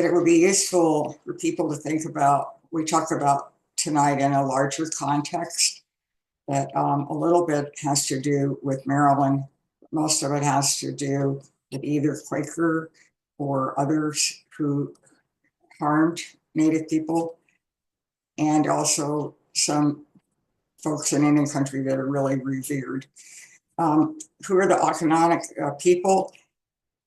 that it would be useful for people to think about, we talk about tonight in a larger context, that a little bit has to do with Maryland. Most of it has to do with either Quaker or others who harmed Native people, and also some folks in Indian country that are really revered. Who are the Okanagan people?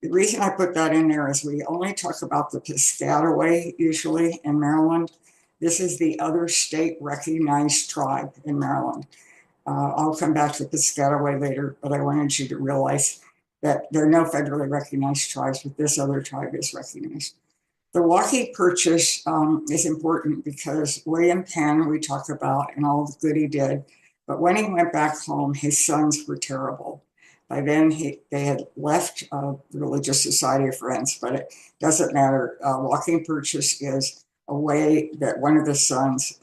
The reason I put that in there is we only talk about the Piscataway usually in Maryland. This is the other state recognized tribe in Maryland. I'll come back to Piscataway later, but I wanted you to realize that there are no federally recognized tribes, but this other tribe is recognized. The Walkie Purchase is important because William Penn, we talk about, and all the good he did, but when he went back home, his sons were terrible. By then, they had left the Religious Society of Friends, but it doesn't matter. Walking Purchase is a way that one of the sons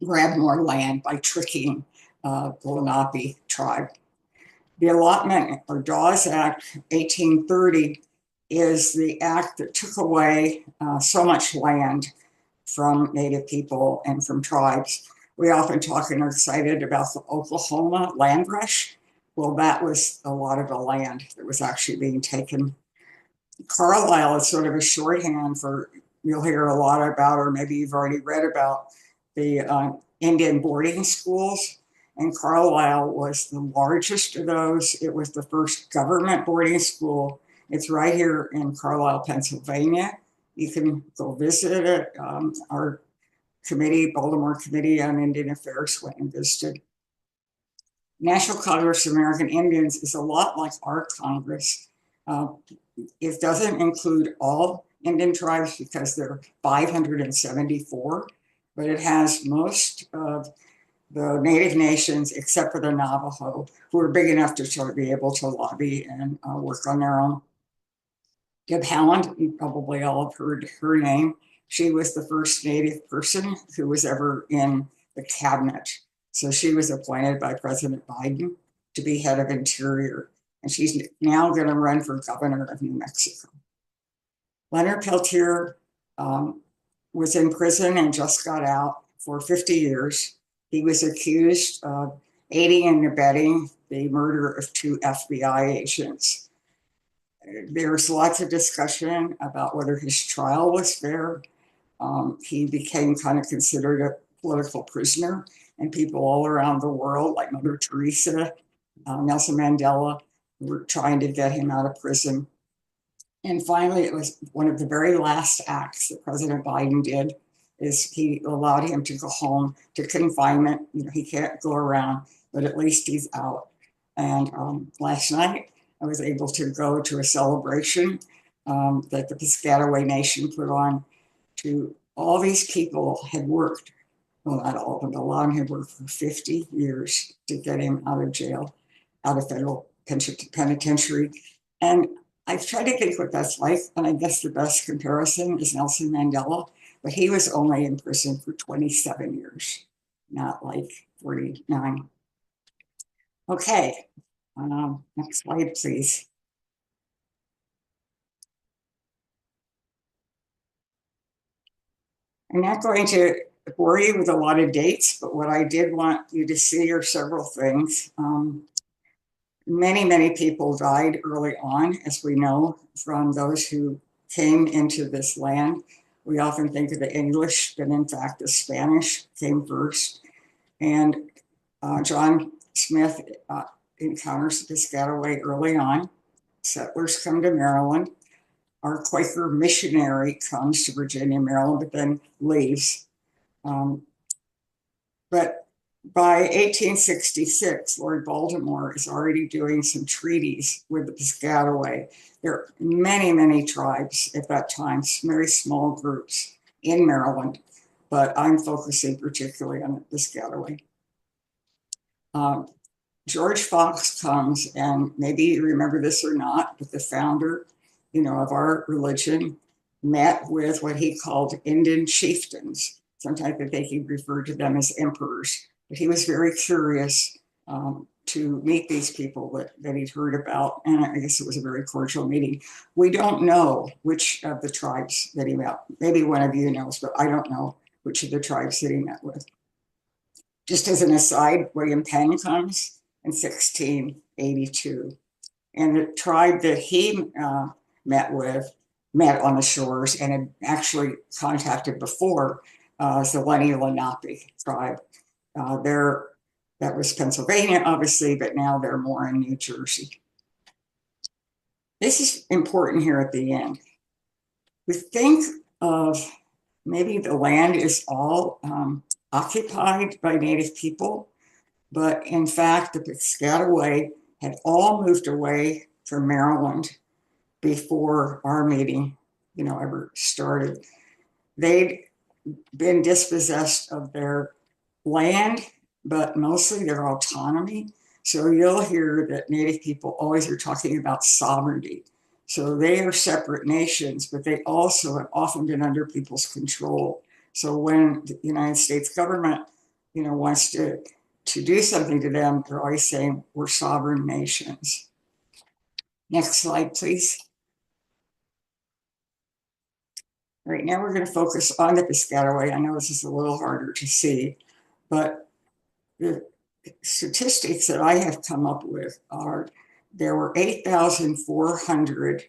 grabbed more land by tricking the Lenape tribe. The Allotment or Dawes Act 1830 is the act that took away so much land from Native people and from tribes. We often talk and are excited about the Oklahoma land rush. Well, that was a lot of the land that was actually being taken. Carlisle is sort of a shorthand for, you'll hear a lot about, or maybe you've already read about, the Indian boarding schools. And Carlisle was the largest of those. It was the first government boarding school. It's right here in Carlisle, Pennsylvania. You can go visit it. Our committee, Baltimore Committee on Indian Affairs, went and visited. National Congress of American Indians is a lot like our Congress. It doesn't include all Indian tribes because there are 574, but it has most of the Native nations except for the Navajo, who are big enough to sort of be able to lobby and work on their own. Deb Haaland, you probably all have heard her name. She was the first Native person who was ever in the cabinet. So she was appointed by President Biden to be head of Interior, and she's now going to run for governor of New Mexico. Leonard Peltier was in prison and just got out for 50 years. He was accused of aiding and abetting the murder of 2 FBI agents. There's lots of discussion about whether his trial was fair. He became kind of considered a political prisoner, and people all around the world, like Mother Teresa, Nelson Mandela, were trying to get him out of prison. And finally, it was one of the very last acts that President Biden did is he allowed him to go home to confinement. You know, he can't go around, but at least he's out. And last night, I was able to go to a celebration that the Piscataway Nation put on. To all these people had worked, well, not all of them, a lot of them had worked for 50 years to get him out of jail, out of federal penitentiary. And I've tried to think what that's like, and I guess the best comparison is Nelson Mandela, but he was only in prison for 27 years, not like 49. Okay, next slide, please. I'm not going to bore you with a lot of dates, but what I did want you to see are several things. Many people died early on, as we know, from those who came into this land. We often think of the English, but in fact, the Spanish came first. And John Smith encounters the Piscataway early on. Settlers come to Maryland. Our Quaker missionary comes to Virginia, Maryland, but then leaves. But by 1866, Lord Baltimore is already doing some treaties with the Piscataway. There are many tribes at that time, very small groups in Maryland, but I'm focusing particularly on the Piscataway. George Fox comes, and maybe you remember this or not, but the founder, of our religion met with what he called Indian chieftains. Sometimes I think he referred to them as emperors, but he was very curious to meet these people that he'd heard about. And I guess it was a very cordial meeting. We don't know which of the tribes that he met. Maybe one of you knows, but I don't know which of the tribes that he met with. Just as an aside, William Penn comes in 1682. And the tribe that he met with met on the shores and had actually contacted before is the Lenni Lenape tribe. That was Pennsylvania, obviously, but now they're more in New Jersey. This is important here at the end. We think of maybe the land is all occupied by Native people, but in fact, the Piscataway had all moved away from Maryland before our meeting, ever started. They'd been dispossessed of their land, but mostly their autonomy. So you'll hear that Native people always are talking about sovereignty. So they are separate nations, but they also have often been under people's control. So when the United States government, wants to do something to them, they're always saying we're sovereign nations. Next slide, please. All right, now we're going to focus on the Piscataway. I know this is a little harder to see, but the statistics that I have come up with are there were 8,400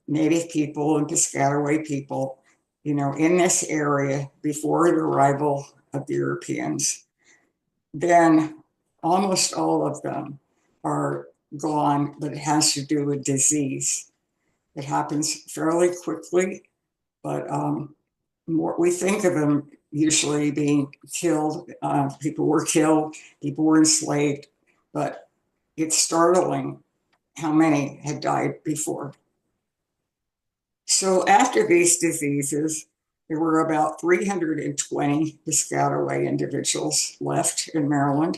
Native people and Piscataway people, in this area before the arrival of the Europeans. Then almost all of them are gone, but it has to do with disease. It happens fairly quickly, but we think of them usually being killed. People were killed, people were enslaved, but it's startling how many had died before. So after these diseases, there were about 320 Piscataway individuals left in Maryland,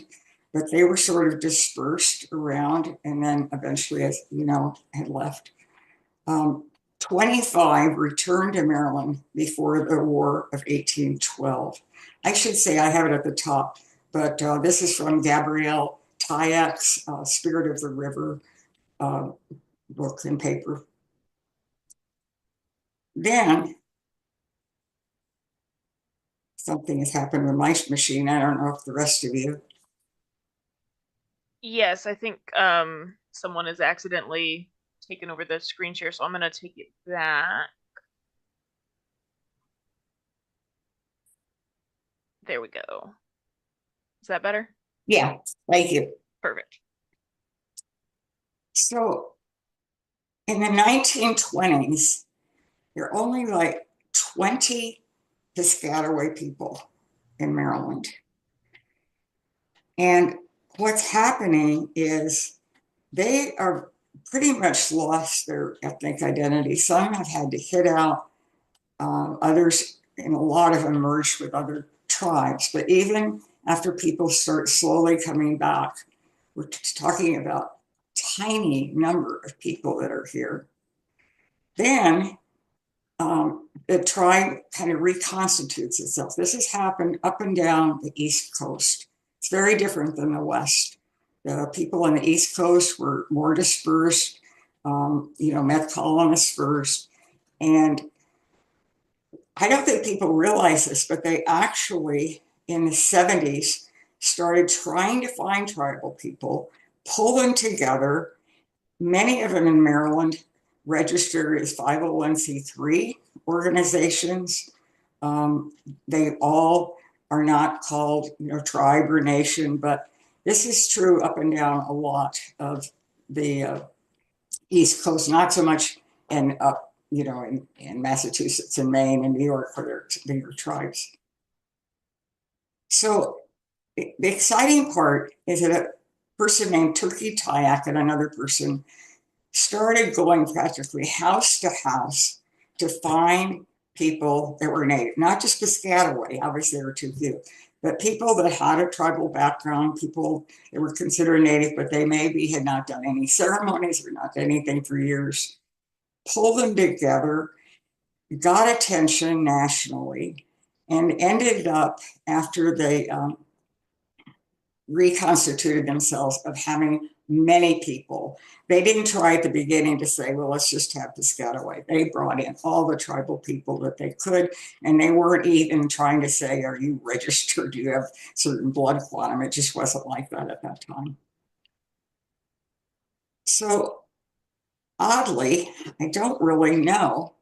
but they were sort of dispersed around and then eventually, as you know, had left. 25 returned to Maryland before the War of 1812. I should say I have it at the top, but this is from Gabrielle Tyak's Spirit of the River book and paper. Then something has happened with my machine. I don't know if the rest of you. Yes, I think someone has accidentally taken over the screen share, so I'm going to take it back. There we go. Is that better? Yeah, thank you. Perfect. So in the 1920s, there are only like 20 Piscataway people in Maryland. And what's happening is they are pretty much lost their ethnic identity. Some have had to hit out, others, and a lot of them merged with other tribes. But even after people start slowly coming back, we're talking about tiny number of people that are here. Then the tribe kind of reconstitutes itself. This has happened up and down the East Coast. It's very different than the West. The people on the East Coast were more dispersed, met colonists first. And I don't think people realize this, but they actually, in the 70s, started trying to find tribal people, pull them together. Many of them in Maryland registered as 501c3 organizations. They all are not called, tribe or nation, but this is true up and down a lot of the East Coast, not so much in up, in Massachusetts and Maine and New York, where there are bigger tribes. So the exciting part is that a person named Turkey Tyak and another person started going practically house to house to find people that were Native, not just Piscataway, obviously there were too few, but people that had a tribal background, people that were considered Native, but they maybe had not done any ceremonies or not done anything for years. Pull them together, got attention nationally, and ended up after they reconstituted themselves of having many people. They didn't try at the beginning to say, well, let's just have Piscataway. They brought in all the tribal people that they could, and they weren't even trying to say, are you registered? Do you have certain blood quantum? It just wasn't like that at that time. So oddly, I don't really know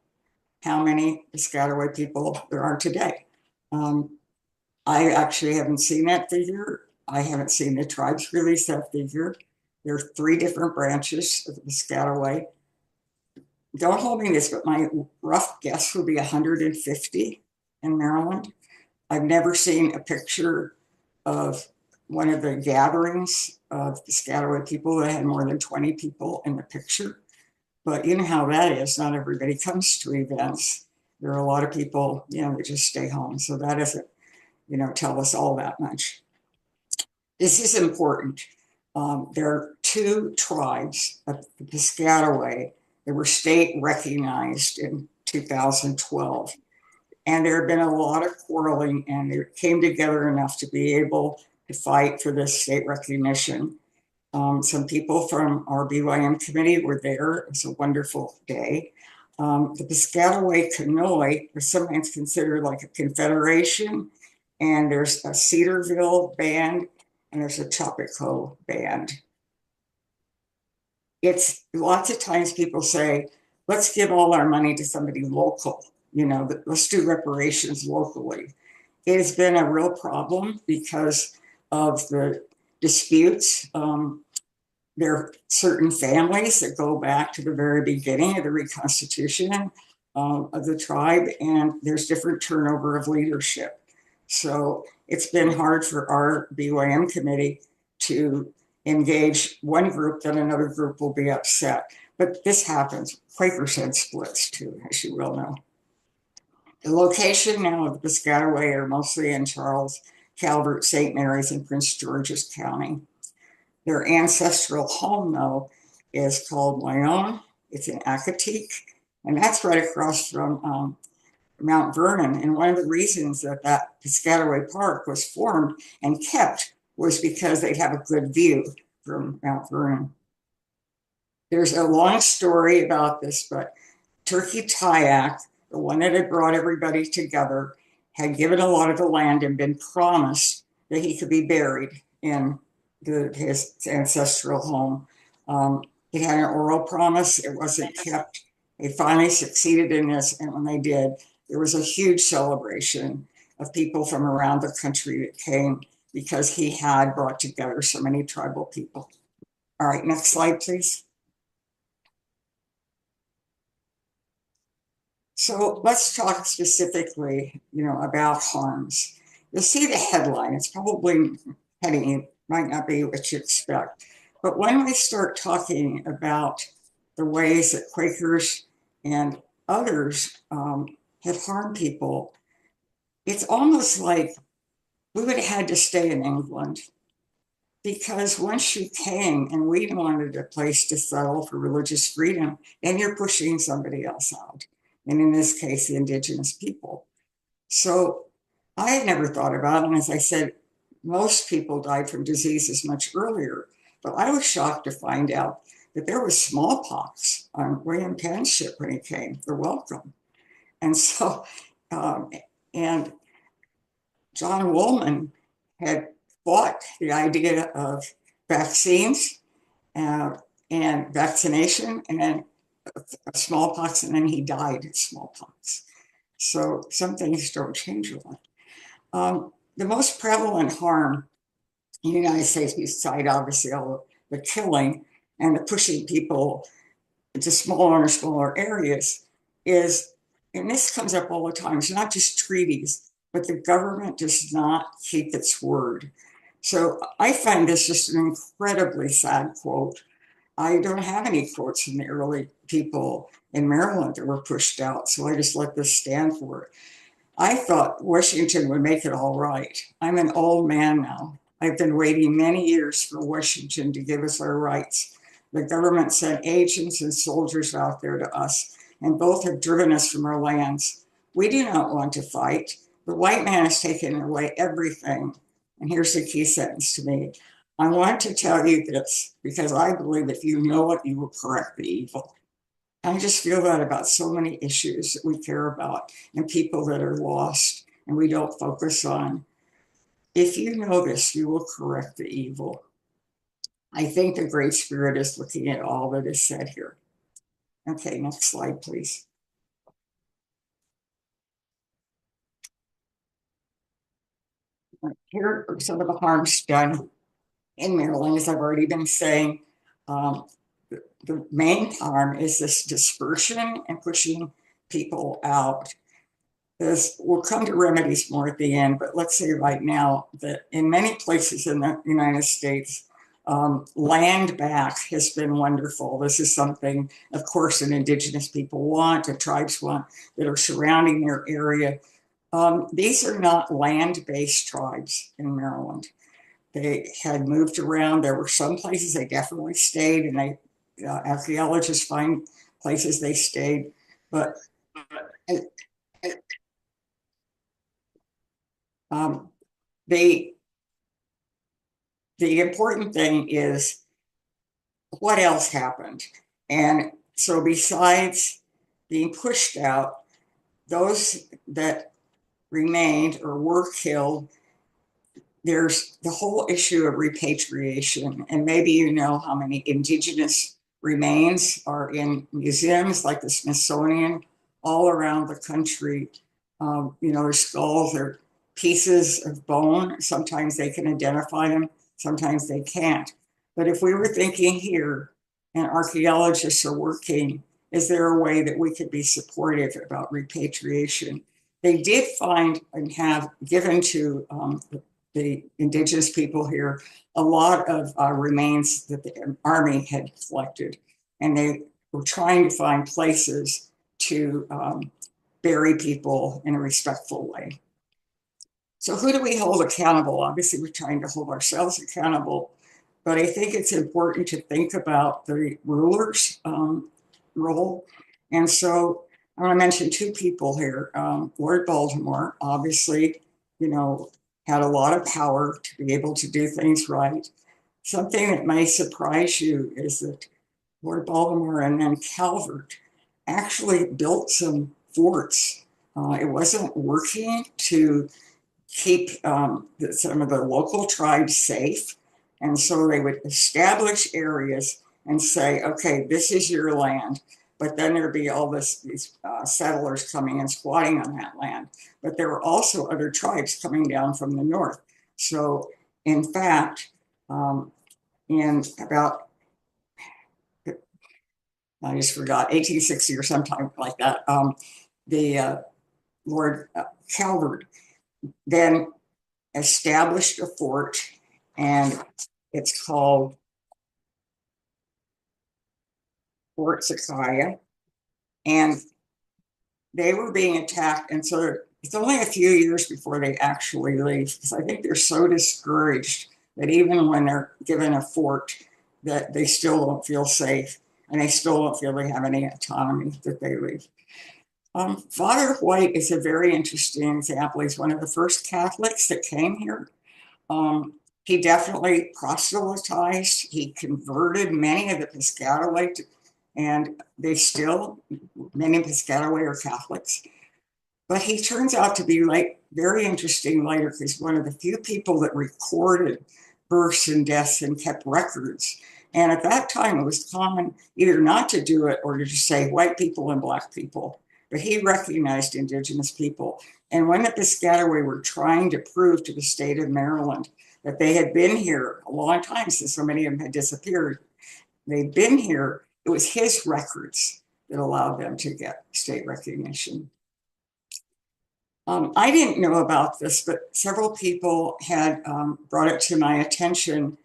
how many Piscataway people there are today. I actually haven't seen that figure. I haven't seen the tribes release that figure. There are 3 different branches of the Piscataway. Don't hold me to this, but my rough guess would be 150 in Maryland. I've never seen a picture of one of the gatherings of Piscataway people that had more than 20 people in the picture. But you know how that is. Not everybody comes to events. There are a lot of people, that just stay home. So that doesn't, tell us all that much. This is important. There are 2 tribes of the Piscataway that were state recognized in 2012. And there have been a lot of quarreling, and they came together enough to be able to fight for this state recognition. Some people from our BYM committee were there. It was a wonderful day. The Piscataway Kanoi is sometimes considered like a confederation, and there's a Cedarville band, and there's a Chapaco band. It's lots of times people say, let's give all our money to somebody local, let's do reparations locally. It has been a real problem because of the disputes. There are certain families that go back to the very beginning of the reconstitution of the tribe, and there's different turnover of leadership. So it's been hard for our BYM committee to engage one group, then another group will be upset. But this happens. Quakers had splits too, as you well know. The location now of the Piscataway are mostly in Charles, Calvert, St. Mary's, and Prince George's County. Their ancestral home, though, is called Wyoming. It's in Akatik, and that's right across from Mount Vernon. And one of the reasons that Piscataway Park was formed and kept was because they'd have a good view from Mount Vernon. There's a long story about this, but Turkey Tyack, the one that had brought everybody together, had given a lot of the land and been promised that he could be buried in his ancestral home. He had an oral promise. It wasn't kept. They finally succeeded in this, and when they did, there was a huge celebration of people from around the country that came because he had brought together so many tribal people. All right, next slide, please. So let's talk specifically, about harms. You'll see the headline. It's probably heading, might not be what you expect. But when we start talking about the ways that Quakers and others have harmed people, it's almost like we would have had to stay in England, because once you came and we wanted a place to settle for religious freedom, then you're pushing somebody else out. And in this case, the indigenous people. So I had never thought about it. And as I said, most people died from diseases much earlier. But I was shocked to find out that there was smallpox on William Penn's ship when he came, the Welcome. And so, and John Woolman had fought the idea of vaccines and vaccination, and then smallpox, and then he died of smallpox. So some things don't change a lot. The most prevalent harm in the United States, beside obviously all the killing and the pushing people into smaller and smaller areas, is, and this comes up all the time, it's not just treaties, but the government does not keep its word. So I find this just an incredibly sad quote. I don't have any quotes from the early people in Maryland that were pushed out, so I just let this stand for it. I thought Washington would make it all right. I'm an old man now. I've been waiting many years for Washington to give us our rights. The government sent agents and soldiers out there to us, and both have driven us from our lands. We do not want to fight. The white man has taken away everything And here's the key sentence to me. I want to tell you this because I believe if you know it, you will correct the evil. I just feel that about so many issues that we care about and people that are lost and we don't focus on. If you know this, you will correct the evil. I think the Great Spirit is looking at all that is said here. Okay, next slide, please. Here are some of the harms done in Maryland, as I've already been saying. Um, the main harm is this dispersion and pushing people out. We'll come to remedies more at the end, but let's say right now that in many places in the United States, land back has been wonderful. This is something, of course, that Indigenous people want, the tribes want, that are surrounding their area. These are not land-based tribes in Maryland. They had moved around. There were some places they definitely stayed, and archaeologists find places they stayed, but um, they the important thing is what else happened. And so besides being pushed out, those that remained or were killed, there's the whole issue of repatriation. And maybe you know how many Indigenous remains are in museums like the Smithsonian all around the country. Their skulls are pieces of bone. Sometimes they can identify them, sometimes they can't. But if we were thinking here and archaeologists are working, is there a way that we could be supportive about repatriation? They did find and have given to the Indigenous people here a lot of remains that the Army had collected, and they were trying to find places to bury people in a respectful way. So who do we hold accountable? Obviously, we're trying to hold ourselves accountable, but I think it's important to think about the ruler's role. And so I want to mention two people here. Lord Baltimore, obviously, had a lot of power to be able to do things right. Something that may surprise you is that Lord Baltimore and then Calvert actually built some forts. It wasn't working to keep some of the local tribes safe. And so they would establish areas and say, okay, this is your land. But then there'd be all these settlers coming and squatting on that land. But there were also other tribes coming down from the north. So, in fact, in about, I just forgot, 1860 or sometime like that, the Lord Calvert then established a fort, and it's called Fort Sakiah, and they were being attacked. And so it's only a few years before they actually leave, because I think they're so discouraged that even when they're given a fort, that they still don't feel safe, and they still don't feel they have any autonomy that they leave. Father White is a very interesting example. He's one of the first Catholics that came here. He definitely proselytized. He converted many of the Piscataway, and many Piscataway are Catholics. But he turns out to be very interesting later, because he's one of the few people that recorded births and deaths and kept records. And at that time, it was common either not to do it or to just say white people and black people. But he recognized Indigenous people. And when the Piscataway were trying to prove to the state of Maryland that they had been here a long time, since so many of them had disappeared, they'd been here, it was his records that allowed them to get state recognition. I didn't know about this, but several people had brought it to my attention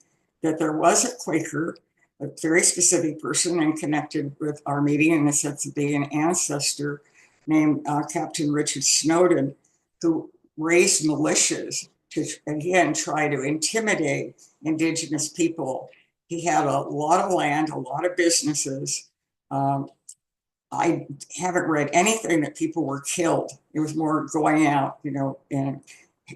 that there was a Quaker, a very specific person and connected with our meeting in the sense of being an ancestor, named Captain Richard Snowden, who raised militias to, again, try to intimidate Indigenous people. He had a lot of land, a lot of businesses. I haven't read anything that people were killed. It was more going out, and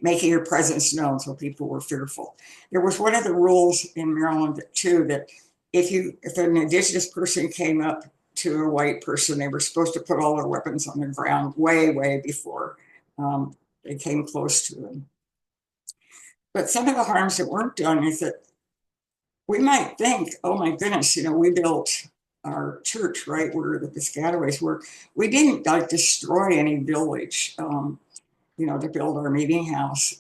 making your presence known, so people were fearful. There was one of the rules in Maryland too, that if an indigenous person came up to a white person, they were supposed to put all their weapons on the ground way before they came close to them. But some of the harms that weren't done is that we might think, oh my goodness, we built our church right where the Piscataways were. We didn't like destroy any village, to build our meeting house.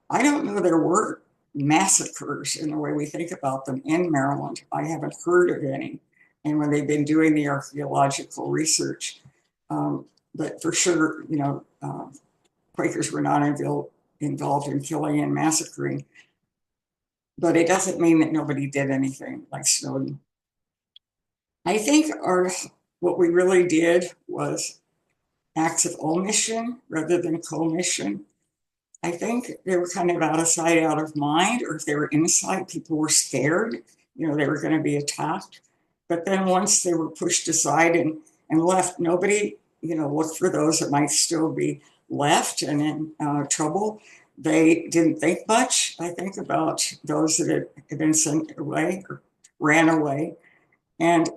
I don't know there were massacres in the way we think about them in Maryland. I haven't heard of any. And when they've been doing the archaeological research, but for sure, Quakers were not involved in killing and massacring. But it doesn't mean that nobody did anything like Snowden. I think what we really did was acts of omission rather than commission. I think they were kind of out of sight, out of mind, or if they were inside, people were scared, they were going to be attacked. But then once they were pushed aside and left, nobody, looked for those that might still be left and in trouble. They didn't think much, I think, about those that had been sent away or ran away. And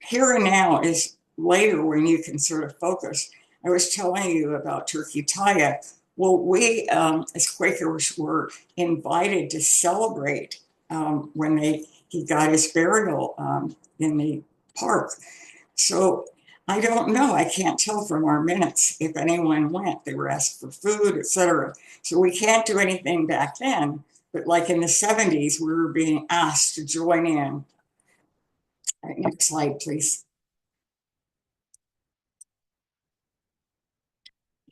here and now is later when you can sort of focus. I was telling you about Turkey Taya. Well, we, as Quakers, were invited to celebrate when he got his burial in the park. So I don't know. I can't tell from our minutes if anyone went. They were asked for food, etc. So we can't do anything back then. But like in the 70s, we were being asked to join in. All right, next slide, please.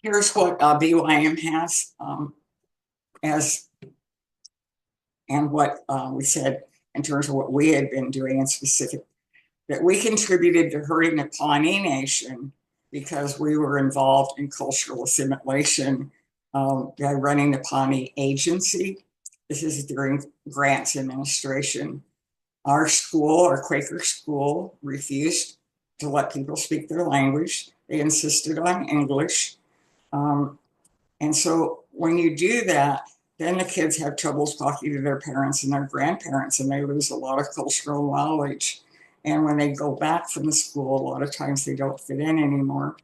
Here's what BYM has as, and what we said in terms of what we had been doing in specific, that we contributed to hurting the Pawnee Nation because we were involved in cultural assimilation by running the Pawnee Agency. This is during Grant's administration. Our school, our Quaker school, refused to let people speak their language. They insisted on English. And so when you do that, then the kids have troubles talking to their parents and their grandparents, and they lose a lot of cultural knowledge. And when they go back from the school, a lot of times they don't fit in anymore.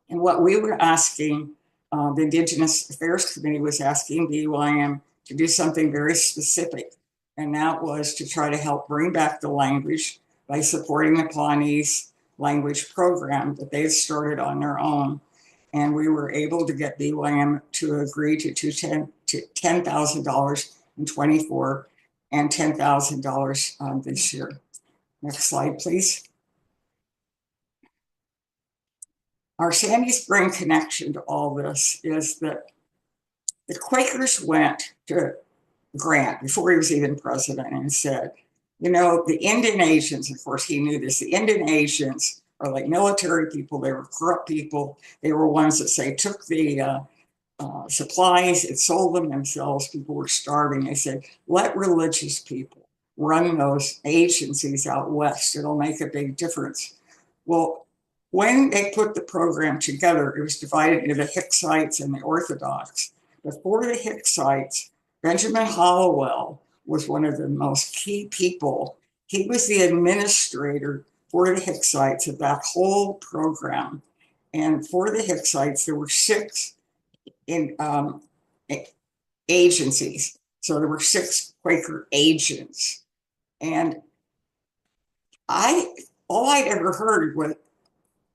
And what we were asking, the Indigenous Affairs Committee was asking BYM to do something very specific. And that was to try to help bring back the language by supporting the Pawnee's language program that they had started on their own. And we were able to get BYM to agree to $10,000 in 24 and $10,000 this year. Next slide, please. Our Sandy Spring connection to all this is that the Quakers went to Grant before he was even president and said, the Indian Asians, of course he knew this, the Indian Asians are like military people. They were corrupt people. They were ones that say took the supplies and sold them themselves. People were starving. They said, let religious people run those agencies out west. It'll make a big difference. Well, when they put the program together, it was divided into the Hicksites and the Orthodox. But for the Hicksites, Benjamin Hollowell was one of the most key people. He was the administrator for the Hicksites of that whole program. And for the Hicksites, there were 6 agencies. So there were 6 Quaker agents. And all I'd ever heard was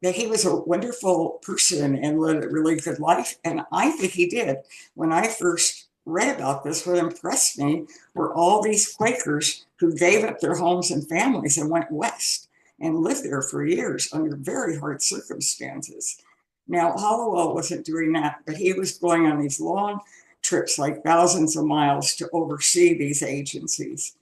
that he was a wonderful person and led a really good life. And I think he did. When I first read about this, what impressed me were all these Quakers who gave up their homes and families and went west and lived there for years under very hard circumstances. Now, Hollowell wasn't doing that, but he was going on these long trips, like thousands of miles, to oversee these agencies.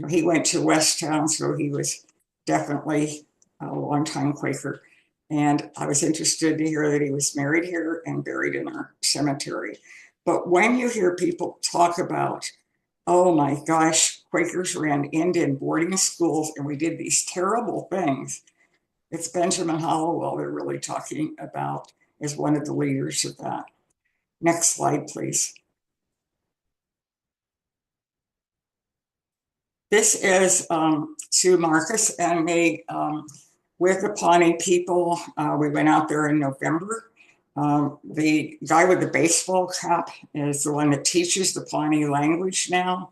He went to Westtown, so he was definitely a longtime Quaker. And I was interested to hear that he was married here and buried in our cemetery. But when you hear people talk about, oh my gosh, Quakers ran Indian boarding schools and we did these terrible things, it's Benjamin Hollowell they're really talking about. is one of the leaders of that. Next slide, please. This is Sue Marcus and me with the Pawnee people. We went out there in November. The guy with the baseball cap is the one that teaches the Pawnee language now.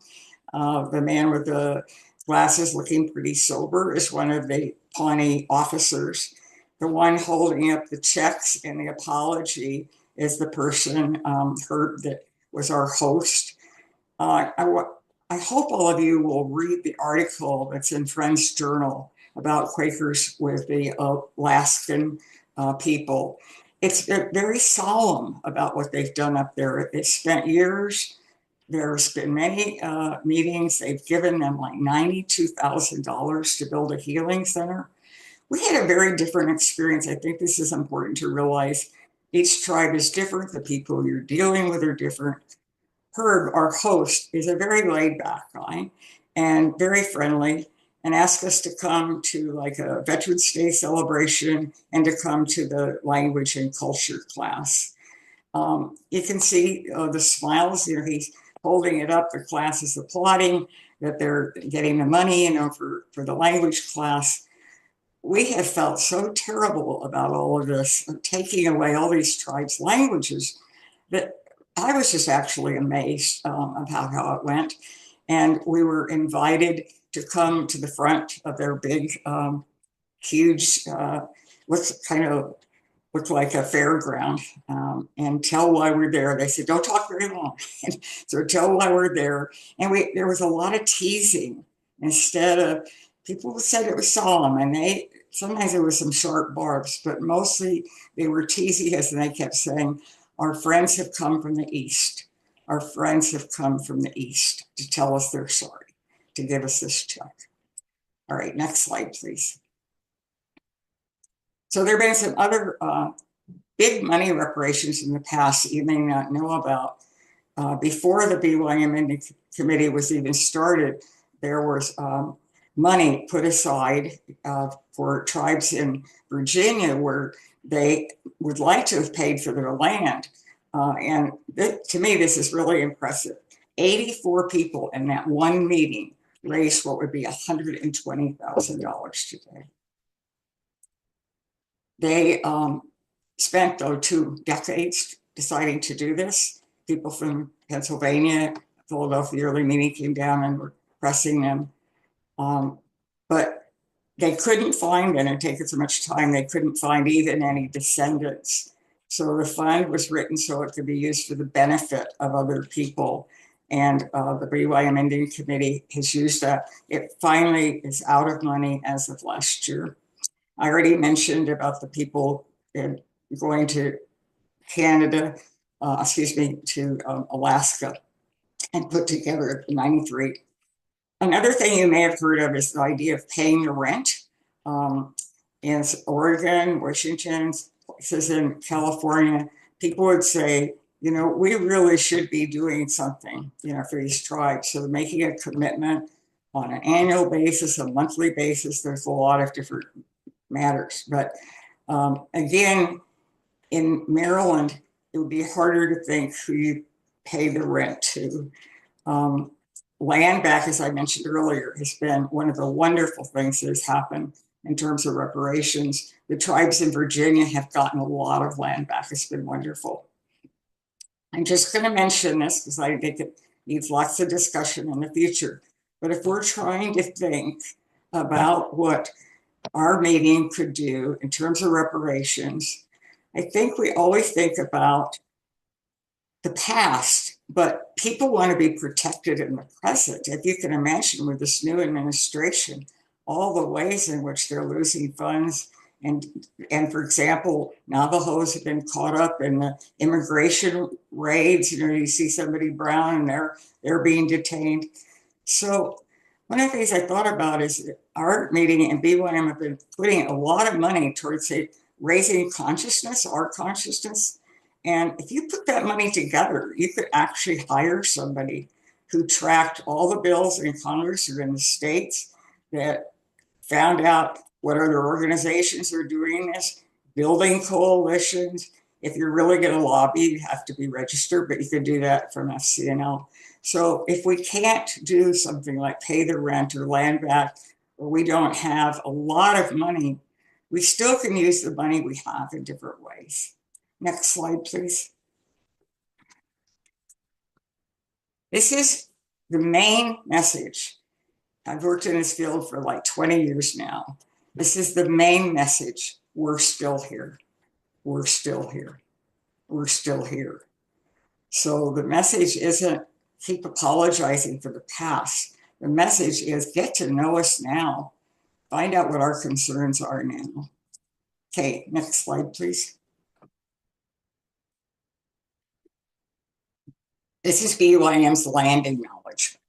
The man with the glasses looking pretty sober is one of the Pawnee officers. The one holding up the checks and the apology is the person, Herb, that was our host. I hope all of you will read the article that's in Friends Journal about Quakers with the Alaskan people. It's very solemn about what they've done up there. They spent years. There's been many meetings. They've given them like $92,000 to build a healing center. We had a very different experience. I think this is important to realize. Each tribe is different. The people you're dealing with are different. Herb, our host, is a very laid back guy and very friendly, and asked us to come to like a Veterans Day celebration and to come to the language and culture class. You can see the smiles. He's holding it up. The class is applauding that they're getting the money, for the language class. We have felt so terrible about all of this, taking away all these tribes' languages, that I was just actually amazed about how it went. And we were invited to come to the front of their big, huge, looked like a fairground, and tell why we're there. They said, don't talk very long. So tell why we're there. And there was a lot of teasing instead of, people said it was solemn, and sometimes there was some sharp barbs, but mostly they were teasing us, and they kept saying, our friends have come from the East. Our friends have come from the East to tell us they're sorry, to give us this check. All right, next slide, please. So there have been some other big money reparations in the past you may not know about. Before the BYM committee was even started, there was money put aside for tribes in Virginia where they would like to have paid for their land. To me, this is really impressive. 84 people in that one meeting raised what would be $120,000 today. They spent, 2 decades deciding to do this. People from Pennsylvania, Philadelphia, the early meeting came down and were pressing them. But they couldn't find, and it taken so much time, they couldn't find even any descendants. So the fund was written so it could be used for the benefit of other people. And the BYM Indian Committee has used that. It finally is out of money as of last year. I already mentioned about the people going to Canada, to Alaska, and put together 93. Another thing you may have heard of is the idea of paying the rent. In Oregon, Washington, places in California, people would say, we really should be doing something, for these tribes. So making a commitment on an annual basis, a monthly basis, there's a lot of different matters. But again, in Maryland, it would be harder to think who you pay the rent to. Land back, as I mentioned earlier, has been one of the wonderful things that has happened in terms of reparations. The tribes in Virginia have gotten a lot of land back. It's been wonderful. I'm just going to mention this because I think it needs lots of discussion in the future. But if we're trying to think about what our meeting could do in terms of reparations, I think we always think about the past, but people want to be protected in the present. If you can imagine with this new administration, all the ways in which they're losing funds. And for example, Navajos have been caught up in the immigration raids. You see somebody brown and they're being detained. So one of the things I thought about is our meeting and BYM have been putting a lot of money towards raising consciousness, our consciousness. And if you put that money together, you could actually hire somebody who tracked all the bills in Congress or in the states, that found out what other organizations are doing this, building coalitions, If you're really going to lobby, you have to be registered, but you could do that from FCNL. So if we can't do something like pay the rent or land back, or we don't have a lot of money, we still can use the money we have in different ways. Next slide, please. This is the main message. I've worked in this field for like 20 years now. This is the main message. We're still here. We're still here. We're still here. So the message isn't keep apologizing for the past. The message is get to know us now. Find out what our concerns are now. Okay, next slide, please. This is BYM's land acknowledgement.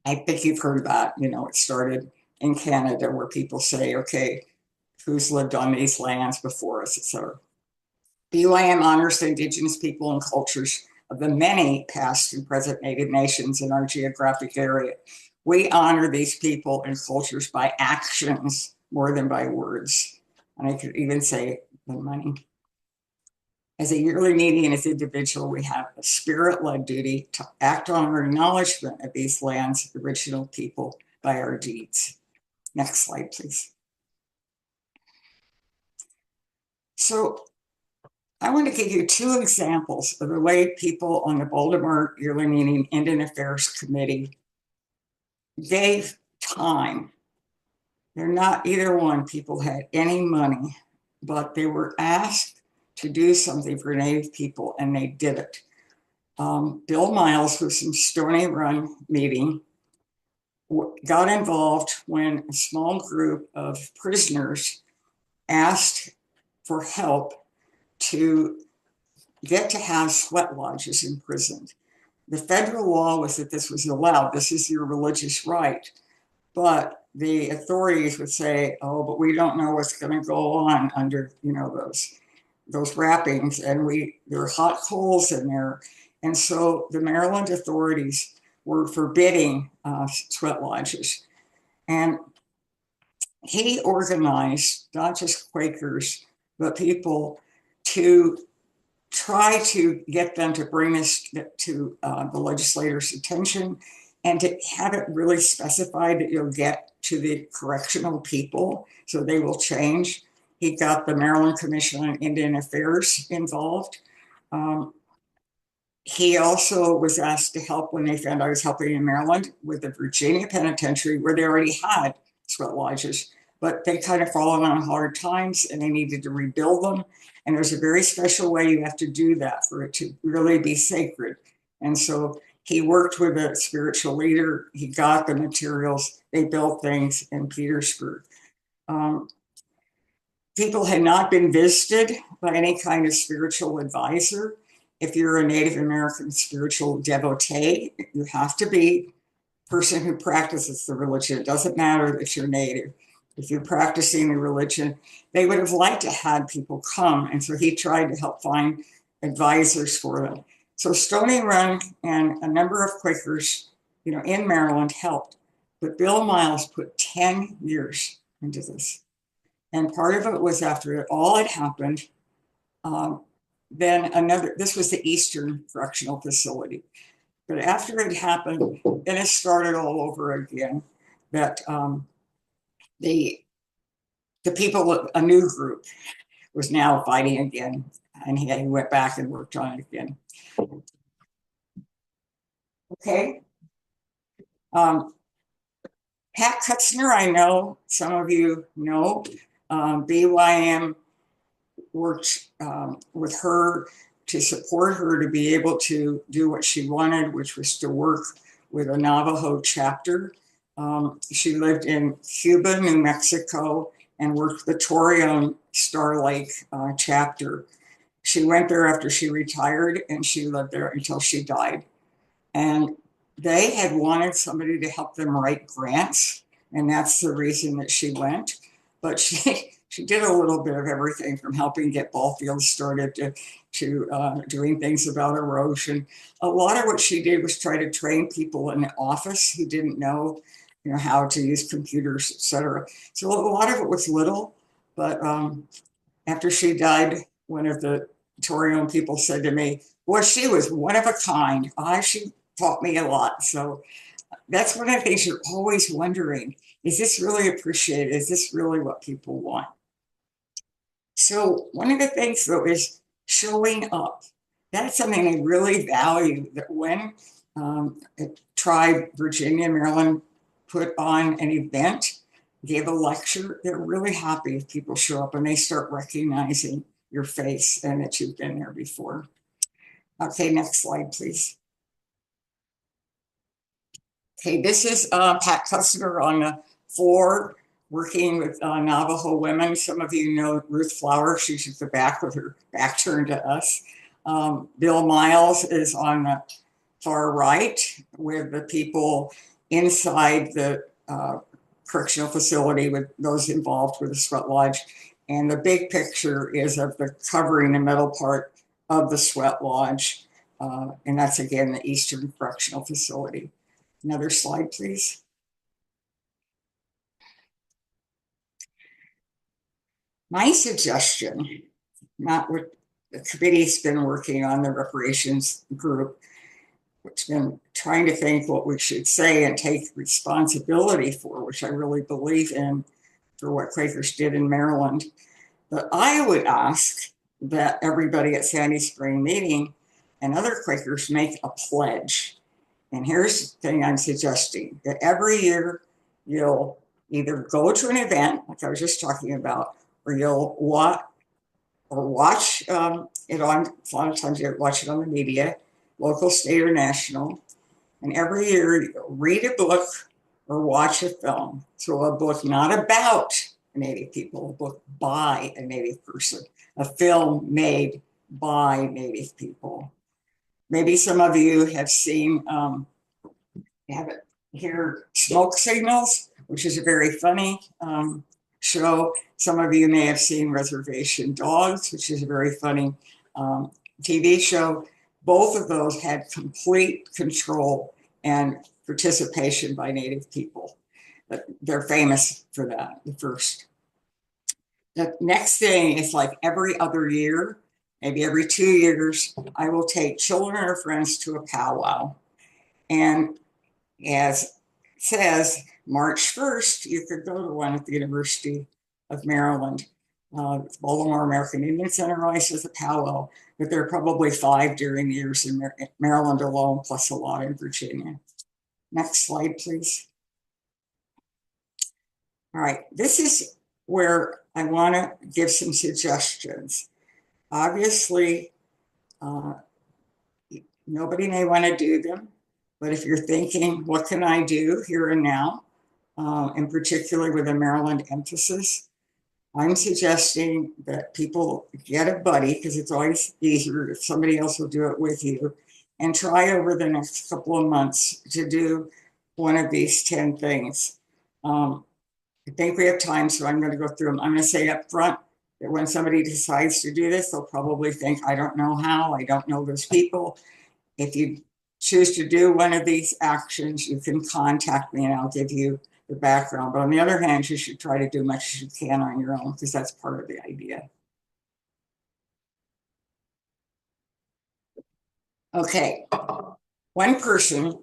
I think you've heard that. It started in Canada where people say, okay, who's lived on these lands before us, etc. BYM honors the Indigenous people and cultures of the many past and present Native nations in our geographic area. We honor these people and cultures by actions more than by words. And I could even say the money. As a yearly meeting and as individual, we have a spirit-led duty to act on our acknowledgement of these lands, original people, by our deeds. Next slide, please. So I want to give you two examples of the way people on the Baltimore Yearly Meeting Indian Affairs Committee gave time. They're not either one, people had any money, but they were asked to do something for Native people, and they did it. Bill Miles was from Stony Run meeting, got involved when a small group of prisoners asked for help to get to have sweat lodges in prison. The federal law was that this was allowed. This is your religious right. But the authorities would say, oh, but we don't know what's going to go on under, those wrappings. And there are hot coals in there. And so the Maryland authorities were forbidding sweat lodges. And he organized not just Quakers, but people to try to get them to bring this to the legislators' attention and to have it really specified that you'll get to the correctional people so they will change. He got the Maryland Commission on Indian Affairs involved. He also was asked to help when they found I was helping in Maryland with the Virginia Penitentiary, where they already had sweat lodges, but they kind of fallen on hard times and they needed to rebuild them. And there's a very special way you have to do that for it to really be sacred. And so he worked with a spiritual leader. He got the materials. They built things in Petersburg. People had not been visited by any kind of spiritual advisor. If you're a Native American spiritual devotee, you have to be a person who practices the religion. It doesn't matter that you're Native. If you're practicing the religion, they would have liked to have people come. And so he tried to help find advisors for them. So Stony Run and a number of Quakers, in Maryland helped. But Bill Miles put 10 years into this. And part of it was after it all had happened, this was the Eastern Correctional Facility. But after it happened, then it started all over again, that the people, a new group was now fighting again, and he went back and worked on it again. Okay. Pat Kutzner, I know some of you know. BYM worked with her to support her to be able to do what she wanted, which was to work with a Navajo chapter. She lived in Cuba, New Mexico, and worked the Torreon Star Lake chapter. She went there after she retired, and she lived there until she died. And they had wanted somebody to help them write grants, and that's the reason that she went. But she did a little bit of everything from helping get ball fields started to doing things about erosion. A lot of what she did was try to train people in the office who didn't know, how to use computers, et cetera. So a lot of it was little, but after she died, one of the Torian people said to me, well, she was one of a kind. She taught me a lot. So that's one of the things you're always wondering, is this really appreciated? Is this really what people want? So one of the things though is showing up. That's something they really value, that when a tribe, Virginia, Maryland, put on an event, gave a lecture, they're really happy if people show up and they start recognizing your face and that you've been there before. Okay, next slide, please. Okay, this is Pat Custer on the floor working with Navajo women. Some of you know Ruth Flower. She's at the back with her back turned to us. Bill Miles is on the far right with the people inside the correctional facility with those involved with the sweat lodge. And the big picture is of the covering the middle part of the sweat lodge. And that's again the Eastern Correctional Facility. Another slide, please. My suggestion, not what the committee's been working on, the reparations group, which has been trying to think what we should say and take responsibility for, which I really believe in, for what Quakers did in Maryland. But I would ask that everybody at Sandy Spring meeting and other Quakers make a pledge. And here's the thing I'm suggesting, that every year you'll either go to an event, like I was just talking about, or you'll watch it on, a lot of times you watch it on the media, local, state, or national. And every year you read a book or watch a film. So a book not about Native people, a book by a Native person, a film made by Native people. Maybe some of you have seen, have it here, Smoke Signals, which is a very funny show. Some of you may have seen Reservation Dogs, which is a very funny TV show. Both of those had complete control and participation by Native people. But they're famous for that, the first. The next thing is like every other year, maybe every 2 years, I will take children or friends to a powwow. And as it says, March 1st, you could go to one at the University of Maryland. Baltimore American Indian Center always has a powwow, but there are probably 5 during the years in Maryland alone, plus a lot in Virginia. Next slide, please. All right, this is where I want to give some suggestions. Obviously, nobody may want to do them, but if you're thinking, what can I do here and now, and particularly with a Maryland emphasis, I'm suggesting that people get a buddy, because it's always easier if somebody else will do it with you, and try over the next couple of months to do one of these 10 things. I think we have time, so I'm going to go through them. I'm going to say up front that when somebody decides to do this, they'll probably think, I don't know how, I don't know those people. If you choose to do one of these actions, you can contact me and I'll give you the background. But on the other hand, you should try to do much as you can on your own, because that's part of the idea. Okay, one person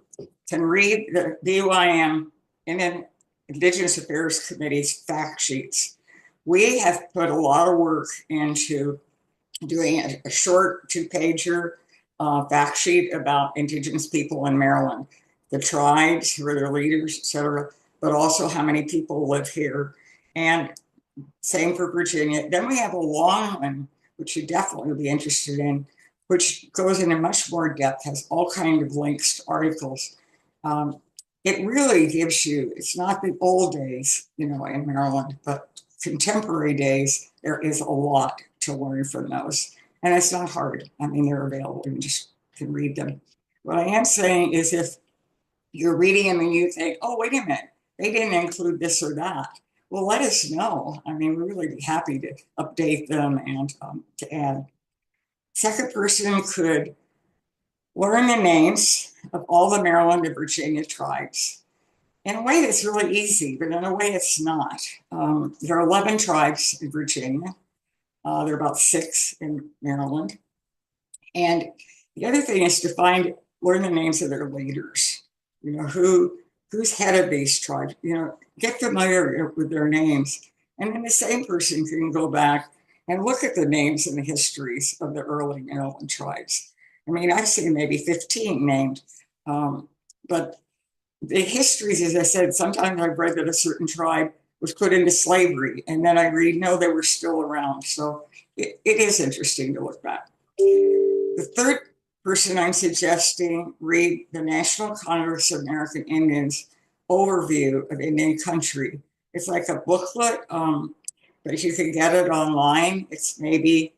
can read the BYM and Indigenous Affairs Committee's fact sheets. We have put a lot of work into doing a short 2-pager fact sheet about Indigenous people in Maryland, the tribes, who are their leaders, et cetera, but also how many people live here. And same for Virginia. Then we have a long one, which you definitely would be interested in, which goes into much more depth, has all kinds of links to articles. It really gives you, it's not the old days, in Maryland, but contemporary days, there is a lot to learn from those. And it's not hard. I mean, they're available. You just can read them. What I am saying is, if you're reading them and you think, oh, wait a minute, they didn't include this or that, well, let us know. I mean, we'd really be happy to update them and to add. Second person could learn the names of all the Maryland and Virginia tribes. In a way, it's really easy, but in a way, it's not. There are 11 tribes in Virginia. There are about 6 in Maryland. And the other thing is to learn the names of their leaders. You know, who's head of these tribes. You know, get familiar with their names, and then the same person can go back and look at the names and the histories of the early Maryland tribes. I mean, I've seen maybe 15 named, but the histories, as I said, sometimes I've read that a certain tribe was put into slavery, and then I read, no, they were still around. So it is interesting to look back. The third person I'm suggesting read the National Congress of American Indians overview of Indian country. It's like a booklet, but you can get it online. It's maybe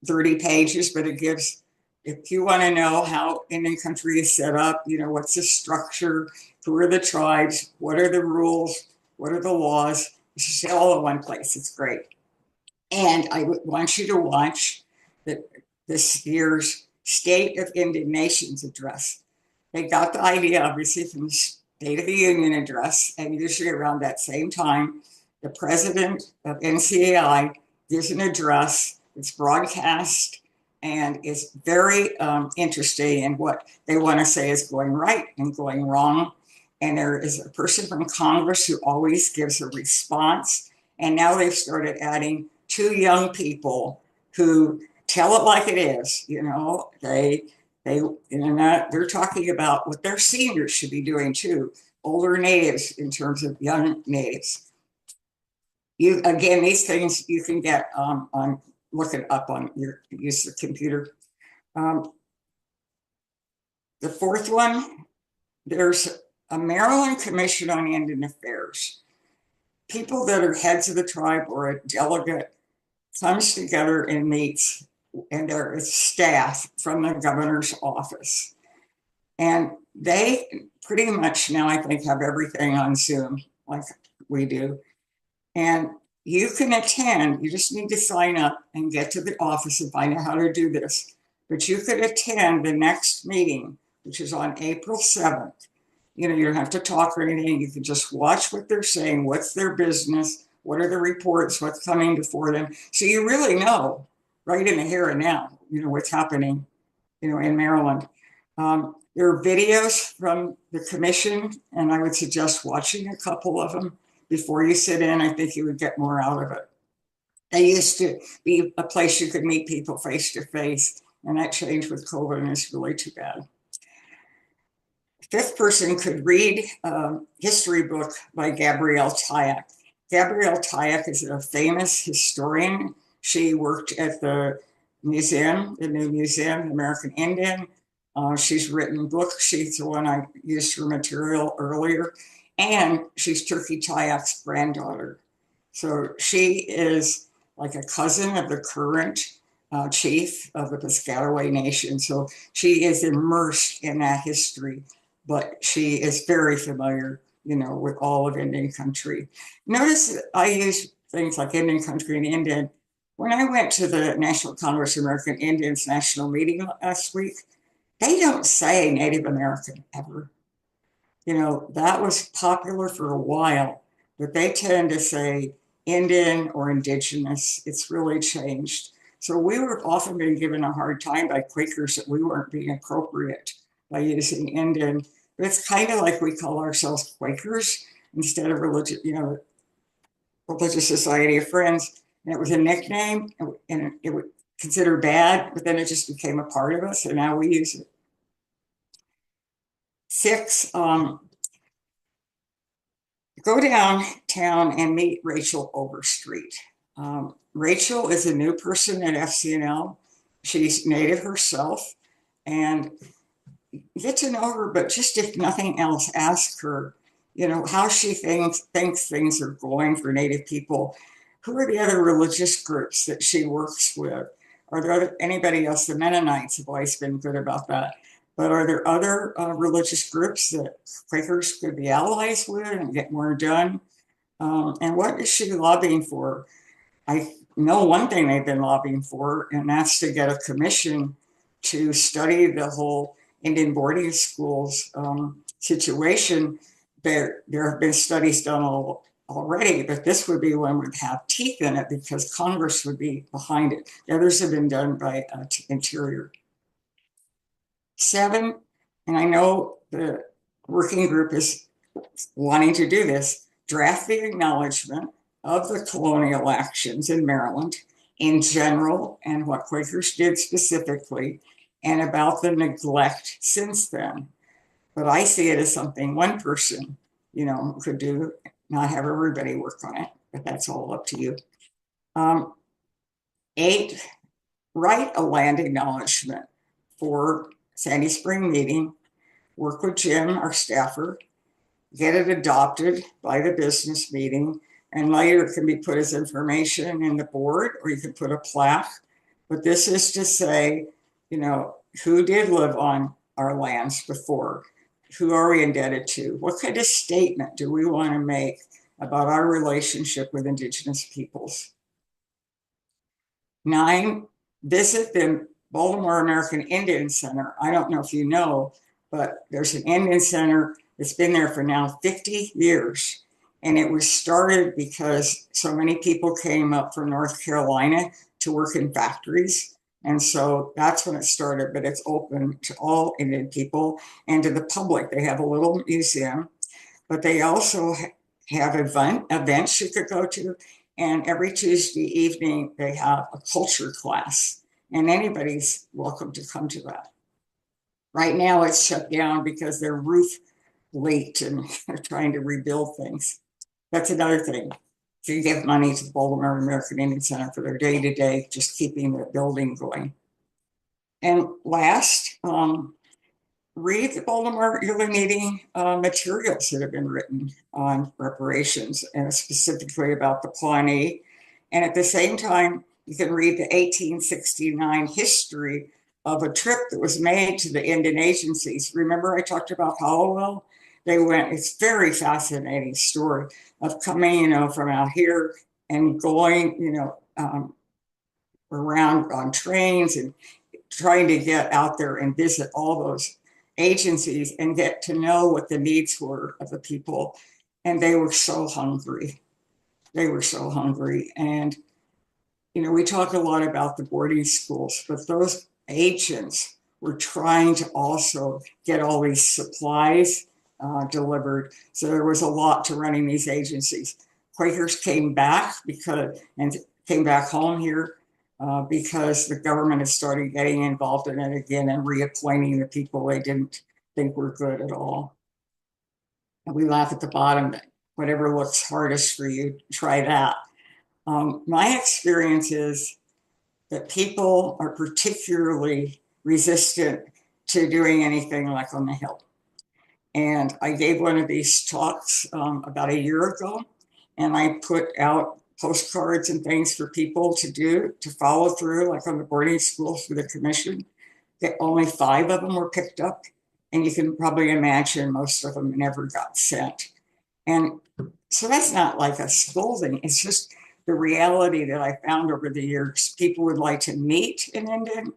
30 pages, but it gives, if you want to know how Indian country is set up, you know, what's the structure, who are the tribes, what are the rules, what are the laws, it's just all in one place. It's great. And I want you to watch this year's State of Indian Nations address. They got the idea, obviously, from the State of the Union address, and usually around that same time, the president of NCAI gives an address. It's broadcast, and it's very interesting in what they want to say is going right and going wrong. And there is a person from Congress who always gives a response. And now they've started adding 2 young people who tell it like it is. You know, they're talking about what their seniors should be doing too, older natives in terms of young natives. Again, these things you can get on look it up on your use the computer. The fourth one, there's a Maryland Commission on Indian Affairs. People that are heads of the tribe or a delegate comes together and meets, and there is staff from the governor's office. And they pretty much now, I think, have everything on Zoom like we do. And you can attend, you just need to sign up and get to the office and find out how to do this. But you could attend the next meeting, which is on April 7th. You know, you don't have to talk or anything. You can just watch what they're saying, what's their business, what are the reports, what's coming before them. So you really know right in the here and now, you know, what's happening, you know, in Maryland. There are videos from the commission, and I would suggest watching a couple of them before you sit in. I think you would get more out of it. They used to be a place you could meet people face to face, and that changed with COVID, and it's really too bad. Fifth person could read a history book by Gabrielle Tyack. Gabrielle Tyack is a famous historian. She worked at the museum, the new museum, the American Indian. She's written books. She's the one I used for material earlier. And she's Turkey Tyack's granddaughter. So she is like a cousin of the current chief of the Piscataway Nation. So she is immersed in that history, but she is very familiar, you know, with all of Indian country. Notice that I use things like Indian country and Indian. When I went to the National Congress of American Indians national meeting last week, they don't say Native American ever. You know, that was popular for a while, but they tend to say Indian or indigenous. It's really changed. So we were often being given a hard time by Quakers that we weren't being appropriate by using Indian. But it's kind of like we call ourselves Quakers instead of religious, you know, Religious Society of Friends. And it was a nickname, and it was considered bad, but then it just became a part of us, and now we use it. 6, go downtown and meet Rachel Overstreet. Rachel is a new person at FCNL. She's Native herself, and get to know her, but just if nothing else, ask her, you know, how she thinks things are going for Native people. Who are the other religious groups that she works with? Are there anybody else? The Mennonites have always been good about that. But are there other religious groups that Quakers could be allies with and get more done? And what is she lobbying for? I know one thing they've been lobbying for, and that's to get a commission to study the whole Indian boarding schools situation. There have been studies done all already, but this would be one would have teeth in it because Congress would be behind it. The others have been done by Interior. 7, and I know the working group is wanting to do this, draft the acknowledgement of the colonial actions in Maryland in general and what Quakers did specifically, and about the neglect since then. But I see it as something one person, could do, not have everybody work on it, but that's all up to you. 8, write a land acknowledgement for Sandy Spring meeting, work with Jim, our staffer, get it adopted by the business meeting, and later it can be put as information in the board, or you can put a plaque. But this is to say, who did live on our lands before? Who are we indebted to? What kind of statement do we want to make about our relationship with Indigenous peoples? 9, visit the Baltimore American Indian Center. I don't know if you know, but there's an Indian Center that's been there for now 50 years. And it was started because so many people came up from North Carolina to work in factories. And so that's when it started, but it's open to all Indian people and to the public. They have a little museum, but they also have events you could go to. And every Tuesday evening, they have a culture class, and anybody's welcome to come to that. Right now, it's shut down because their roof leaked and they're trying to rebuild things. That's another thing. So you give money to the Baltimore American Indian Center for their day-to-day, just keeping the building going. And last, read the Baltimore Yearly Meeting materials that have been written on reparations and specifically about the Pawnee. And at the same time, you can read the 1869 history of a trip that was made to the Indian agencies. Remember I talked about Hollowell? They went, it's very fascinating story of coming, from out here and going, around on trains and trying to get out there and visit all those agencies and get to know what the needs were of the people. And they were so hungry. They were so hungry. And, we talk a lot about the boarding schools, but those agents were trying to also get all these supplies delivered. So there was a lot to running these agencies. Quakers came back and came back home here because the government has started getting involved in it again and reappointing the people they didn't think were good at all. And we laugh at the bottom, whatever looks hardest for you, try that. My experience is that people are particularly resistant to doing anything like on the Hill. And I gave one of these talks about a year ago, and I put out postcards and things for people to do, to follow through, like on the boarding schools for the commission. That only 5 of them were picked up. And you can probably imagine most of them never got sent. And so that's not like a scolding. It's just the reality that I found over the years. People would like to meet an Indian.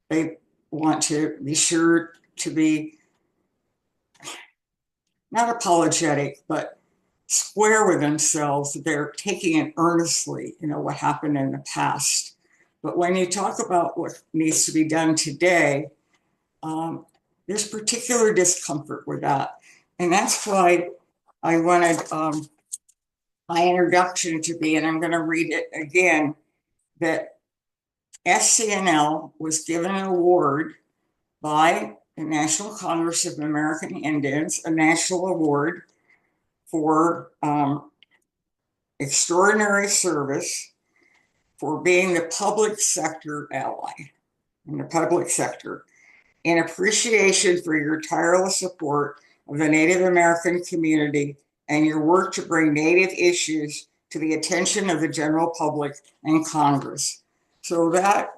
They want to be sure to be not apologetic, but square with themselves. They're taking it earnestly, what happened in the past. But when you talk about what needs to be done today, there's particular discomfort with that. And that's why I wanted my introduction to be, and I'm going to read it again, that SCNL was given an award by the National Congress of American Indians, a national award for extraordinary service for being the public sector ally in the public sector, in appreciation for your tireless support of the Native American community and your work to bring Native issues to the attention of the general public and Congress. So that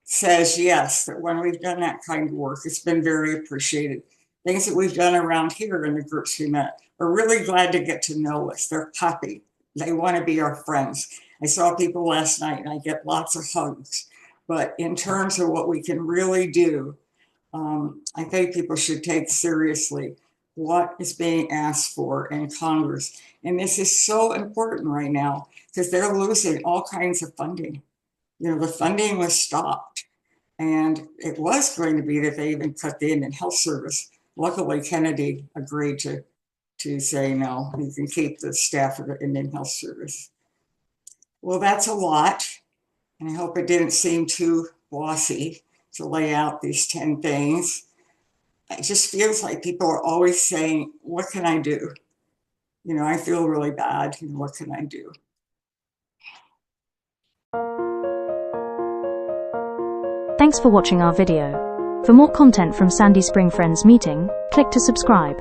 says, yes, that when we've done that kind of work, it's been very appreciated. Things that we've done around here in the groups we met are really glad to get to know us. They're happy. They want to be our friends. I saw people last night and I get lots of hugs. But in terms of what we can really do, I think people should take seriously what is being asked for in Congress. And this is so important right now because they're losing all kinds of funding. You know, the funding was stopped, and it was going to be that they even cut the Indian Health Service. Luckily, Kennedy agreed to say, no, you can keep the staff of the Indian Health Service. Well, that's a lot, and I hope it didn't seem too glossy to lay out these 10 things. It just feels like people are always saying, what can I do? You know, I feel really bad. You know, what can I do? Thanks for watching our video. For more content from Sandy Spring Friends Meeting, click to subscribe.